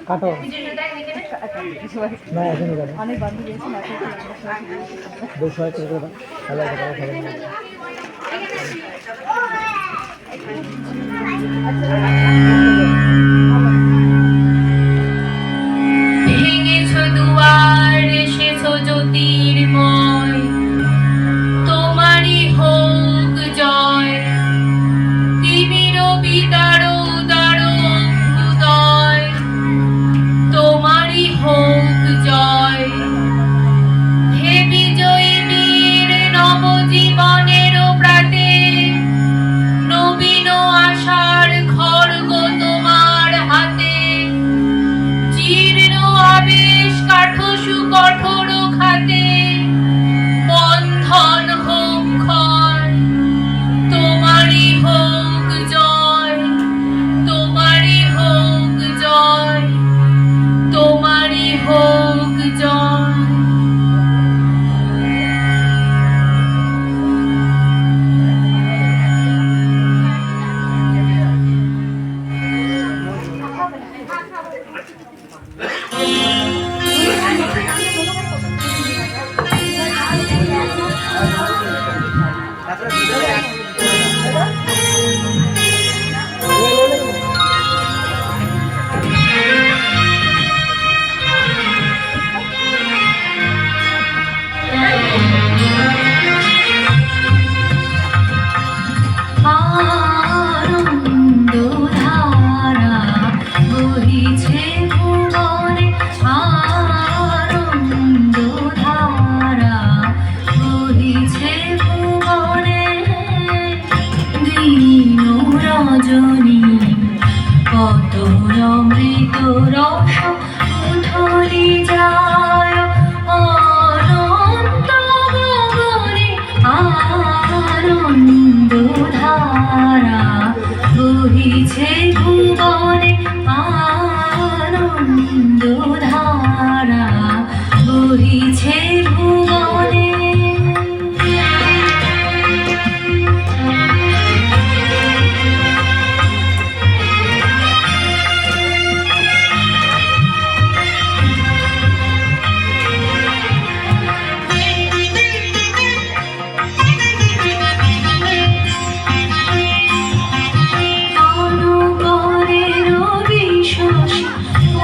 কাটো না এখনই কাটো অনেক বান্ধবী আছে না দুশো করে ভালো ভেঙেছ দুয়ার এসেছ জ্যোতির্ময় তোমারই হোক জয় তিমির বিদার উদার উদয় তোমারই হোক জয় হে বিজয়ী বীর নবজীবনের প্রাতে নবীন আশার খড়গ তোমার হাতে জীর্ণ আবেশ কাঠসু কঠোর খাতে বন্ধন হোক ক্ষয় তোমারই হোক জয় তোমারই হোক জয় তোমারই হোক জয় আনন্দধারা বহিছে ভুবনে আনন্দধারা বহিছে ভুবনে দিন রজনী কত অমৃত রস উথলি যায় অনন্ত গগনে আনন্দধারা বহিছে ভুবনে আনন্দধারা বহিছে ভুবনে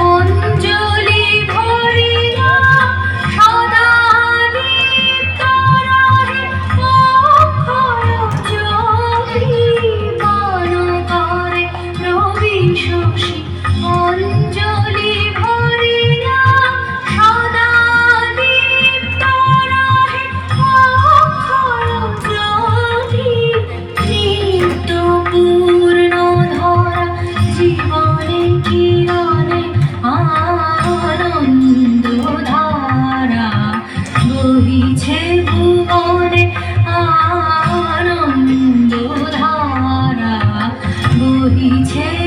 অঞ্জলি ভরিলা সদা দীপ্ত রহে অক্ষয় জ্যোতি পান করে রবি শশী অঞ্জলি ভরিলা সদা দীপ্ত রহে অক্ষয় জ্যোতি নিত্য পূর্ণ ধরা জীবনে কিরণে আনন্দধারা বহিছে ভুবনে আনন্দধারা বহিছে